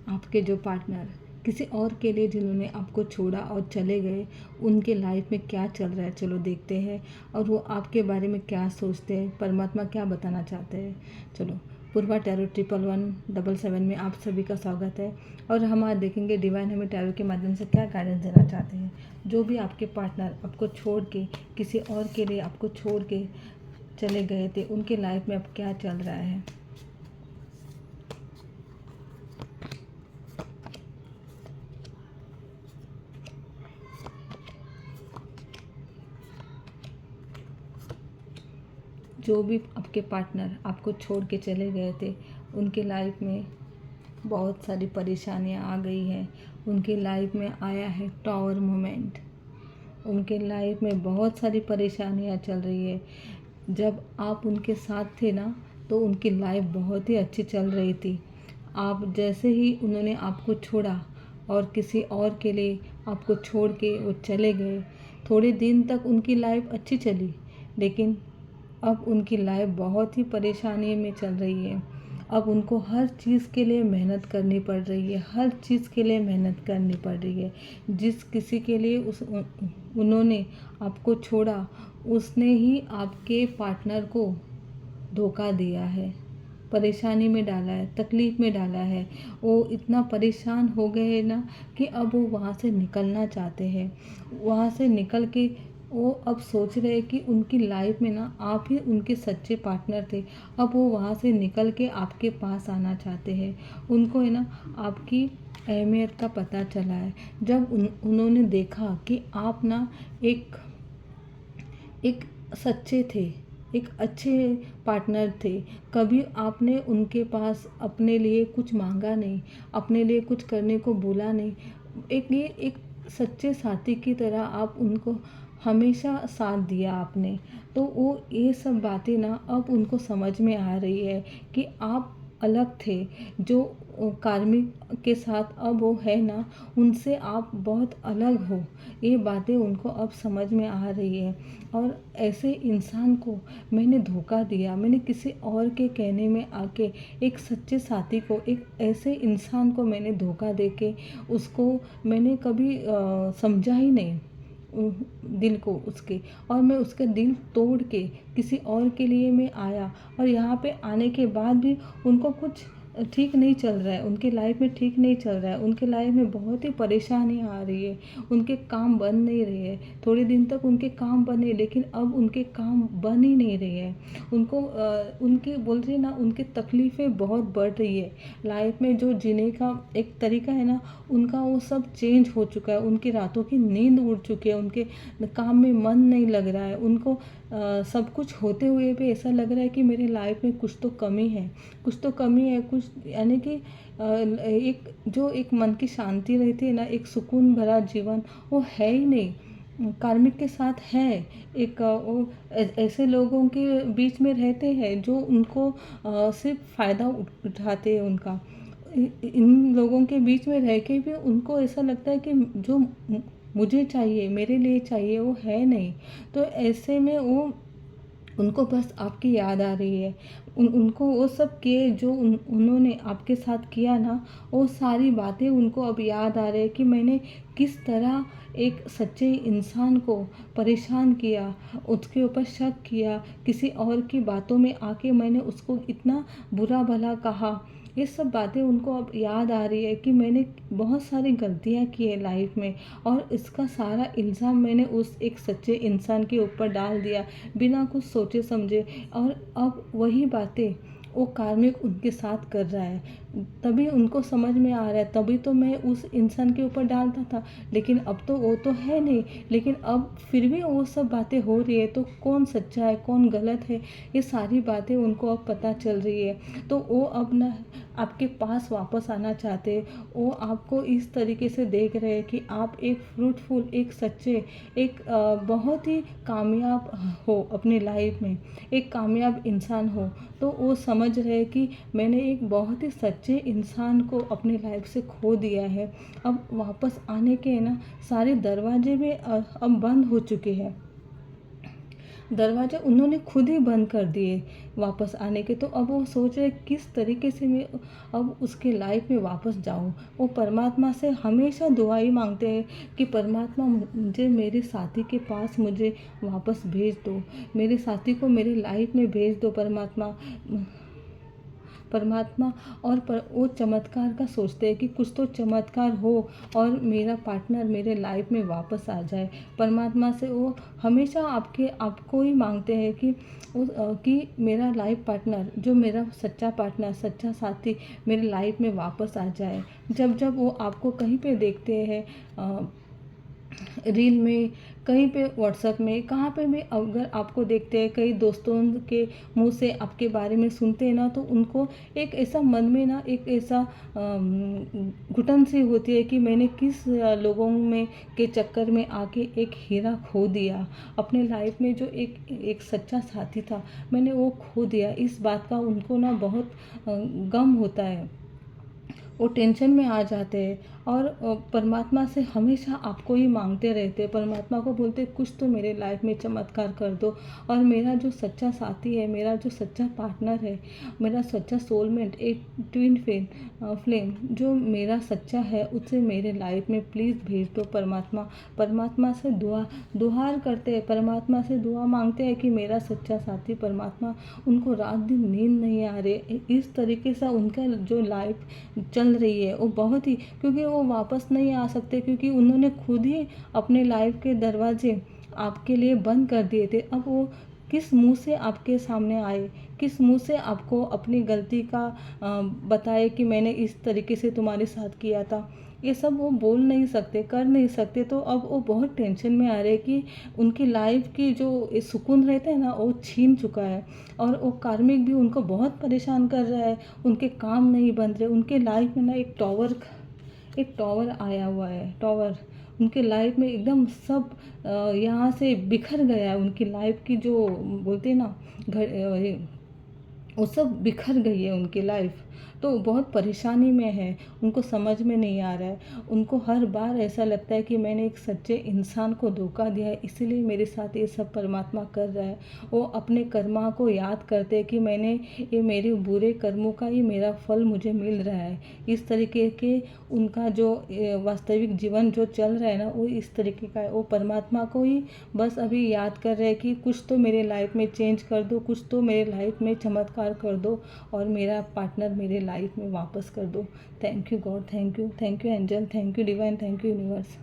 आपके जो पार्टनर किसी और के लिए जिन्होंने आपको छोड़ा और चले गए, उनके लाइफ में क्या चल रहा है, चलो देखते हैं। और वो आपके बारे में क्या सोचते हैं, परमात्मा क्या बताना चाहते हैं। चलो, पूर्वा टैरो 1117 में आप सभी का स्वागत है। और हम आज देखेंगे डिवाइन हमें टैरो के माध्यम से क्या गाइडेंस देना चाहते हैं। जो भी आपके पार्टनर आपको छोड़ के किसी और के लिए आपको छोड़ के चले गए थे, उनके लाइफ में अब क्या चल रहा है। जो भी आपके पार्टनर आपको छोड़ के चले गए थे, उनके लाइफ में बहुत सारी परेशानियां आ गई हैं। उनके लाइफ में आया है टावर मोमेंट। उनके लाइफ में बहुत सारी परेशानियां चल रही है। जब आप उनके साथ थे ना, तो उनकी लाइफ बहुत ही अच्छी चल रही थी। आप जैसे ही उन्होंने आपको छोड़ा और किसी और के लिए आपको छोड़ के वो चले गए, थोड़े दिन तक उनकी लाइफ अच्छी चली, लेकिन अब उनकी लाइफ बहुत ही परेशानी में चल रही है। अब उनको हर चीज़ के लिए मेहनत करनी पड़ रही है, हर चीज़ के लिए मेहनत करनी पड़ रही है। जिस किसी के लिए उन्होंने आपको छोड़ा, उसने ही आपके पार्टनर को धोखा दिया है, परेशानी में डाला है, तकलीफ़ में डाला है। वो इतना परेशान हो गए हैं ना कि अब वो वहाँ से निकलना चाहते हैं। वहाँ से निकल के वो अब सोच रहे हैं कि उनकी लाइफ में ना आप ही उनके सच्चे पार्टनर थे। अब वो वहाँ से निकल के आपके पास आना चाहते हैं। उनको है ना आपकी अहमियत का पता चला है। जब उन्होंने देखा कि आप ना एक एक सच्चे थे, एक अच्छे पार्टनर थे। कभी आपने उनके पास अपने लिए कुछ मांगा नहीं, अपने लिए कुछ करने को बोला नहीं। एक सच्चे साथी की तरह आप उनको हमेशा साथ दिया आपने। तो वो ये सब बातें ना अब उनको समझ में आ रही है कि आप अलग थे। जो कार्मिक के साथ अब वो है ना, उनसे आप बहुत अलग हो। ये बातें उनको अब समझ में आ रही है। और ऐसे इंसान को मैंने धोखा दिया, मैंने किसी और के कहने में आके एक सच्चे साथी को, एक ऐसे इंसान को मैंने धोखा देके उसको मैंने कभी समझा ही नहीं दिल को उसके। और मैं उसका दिल तोड़ के किसी और के लिए मैं आया, और यहाँ पे आने के बाद भी उनको कुछ ठीक नहीं चल रहा है, उनके लाइफ में ठीक नहीं चल रहा है। उनके लाइफ में बहुत ही परेशानी आ रही है, उनके काम बन नहीं रहे हैं। थोड़े दिन तक उनके काम बने, लेकिन अब उनके काम बन ही नहीं रहे हैं। उनको उनकी बोल रही ना, उनकी तकलीफ़ें बहुत बढ़ रही है। लाइफ में जो जीने का एक तरीका है ना, उनका वो सब चेंज हो चुका है। उनकी रातों की नींद उड़ चुकी है, उनके काम में मन नहीं लग रहा है। उनको सब कुछ होते हुए भी ऐसा लग रहा है कि मेरे लाइफ में कुछ तो कमी है, कुछ तो कमी है। कुछ यानी कि एक जो एक मन की शांति रहती है ना, एक सुकून भरा जीवन, वो है ही नहीं। कार्मिक के साथ है एक वो ऐसे लोगों के बीच में रहते हैं जो उनको सिर्फ फ़ायदा उठाते हैं उनका। इन लोगों के बीच में रह के भी उनको ऐसा लगता है कि जो मुझे चाहिए, मेरे लिए चाहिए, वो है नहीं। तो ऐसे में वो उनको बस आपकी याद आ रही है। उनको वो सब किए जो उन्होंने आपके साथ किया ना, वो सारी बातें उनको अब याद आ रही है कि मैंने किस तरह एक सच्चे इंसान को परेशान किया, उसके ऊपर शक किया, किसी और की बातों में आके मैंने उसको इतना बुरा भला कहा। ये सब बातें उनको अब याद आ रही है कि मैंने बहुत सारी गलतियाँ की है लाइफ में, और इसका सारा इल्ज़ाम मैंने उस एक सच्चे इंसान के ऊपर डाल दिया बिना कुछ सोचे समझे। और अब वही बातें वो कार्मिक उनके साथ कर रहा है। तभी उनको समझ में आ रहा है, तभी तो मैं उस इंसान के ऊपर डालता था, लेकिन अब तो वो तो है नहीं। लेकिन अब फिर भी वो सब बातें हो रही है, तो कौन सच्चा है कौन गलत है, ये सारी बातें उनको अब पता चल रही है। तो वो अब ना आपके पास वापस आना चाहते हैं। वो आपको इस तरीके से देख रहे हैं कि आप एक फ्रूटफुल, एक सच्चे, एक बहुत ही कामयाब हो अपनी लाइफ में, एक कामयाब इंसान हो। तो वो समझ रहे कि मैंने एक बहुत ही सच्चे इंसान को अपनी लाइफ से खो दिया है। अब वापस आने के ना सारे दरवाजे भी अब बंद हो चुके हैं। दरवाजे उन्होंने खुद ही बंद कर दिए वापस आने के। तो अब वो सोच रहे किस तरीके से मैं अब उसके लाइफ में वापस जाऊं। वो परमात्मा से हमेशा दुआ ही मांगते हैं कि परमात्मा मुझे मेरे साथी के पास मुझे वापस भेज दो, मेरे साथी को मेरी लाइफ में भेज दो परमात्मा। परमात्मा और वो चमत्कार का सोचते हैं कि कुछ तो चमत्कार हो और मेरा पार्टनर मेरे लाइफ में वापस आ जाए। परमात्मा से वो हमेशा आपको ही मांगते हैं कि कि मेरा लाइफ पार्टनर, जो मेरा सच्चा पार्टनर, सच्चा साथी मेरे लाइफ में वापस आ जाए। जब जब वो आपको कहीं पे देखते हैं, रील में, कहीं पे व्हाट्सएप में, कहाँ पे भी अगर आपको देखते हैं, कई दोस्तों के मुंह से आपके बारे में सुनते हैं ना, तो उनको एक ऐसा मन में ना एक ऐसा घुटन सी होती है कि मैंने किस लोगों में के चक्कर में आके एक हीरा खो दिया। अपने लाइफ में जो एक सच्चा साथी था, मैंने वो खो दिया। इस बात का उनको ना बहुत गम होता है। वो टेंशन में आ जाते हैं और परमात्मा से हमेशा आपको ही मांगते रहते हैं। परमात्मा को बोलते कुछ तो मेरे लाइफ में चमत्कार कर दो, और मेरा जो सच्चा साथी है, मेरा जो सच्चा पार्टनर है, मेरा सच्चा सोलमेट, एक ट्विन फ्लेम जो मेरा सच्चा है, उससे मेरे लाइफ में प्लीज़ भेज दो परमात्मा। परमात्मा से दुहार करते हैं, परमात्मा से दुआ मांगते हैं कि मेरा सच्चा साथी परमात्मा। उनको रात दिन नींद नहीं आ रही। इस तरीके से उनका जो लाइफ चल रही है वो बहुत ही, क्योंकि वो वापस नहीं आ सकते, क्योंकि उन्होंने खुद ही अपने लाइफ के दरवाजे आपके लिए बंद कर दिए थे। अब वो किस मुंह से आपके सामने आए, किस मुंह से आपको अपनी गलती का बताए कि मैंने इस तरीके से तुम्हारे साथ किया था। ये सब वो बोल नहीं सकते, कर नहीं सकते। तो अब वो बहुत टेंशन में आ रहे कि उनकी लाइफ की जो सुकून रहता है ना, वो छीन चुका है। और वो कार्मिक भी उनको बहुत परेशान कर रहा है। उनके काम नहीं बन रहे। उनके लाइफ में ना एक टॉवर आया हुआ है। टॉवर उनके लाइफ में एकदम सब यहाँ से बिखर गया है। उनकी लाइफ की जो बोलते हैं ना घर, वो सब बिखर गई है उनकी लाइफ। तो बहुत परेशानी में है, उनको समझ में नहीं आ रहा है। उनको हर बार ऐसा लगता है कि मैंने एक सच्चे इंसान को धोखा दिया है, इसीलिए मेरे साथ ये सब परमात्मा कर रहा है। वो अपने कर्मा को याद करते हैं कि मैंने ये मेरे बुरे कर्मों का ही मेरा फल मुझे मिल रहा है। इस तरीके के उनका जो वास्तविक जीवन जो चल रहा है ना, वो इस तरीके का है। वो परमात्मा को ही बस अभी याद कर रहे हैं कि कुछ तो मेरे लाइफ में चेंज कर दो, कुछ तो मेरे लाइफ में चमत्कार कर दो, और मेरा पार्टनर मेरे लाइफ में वापस कर दो। Thank you God, thank you angel, thank you divine, thank you universe.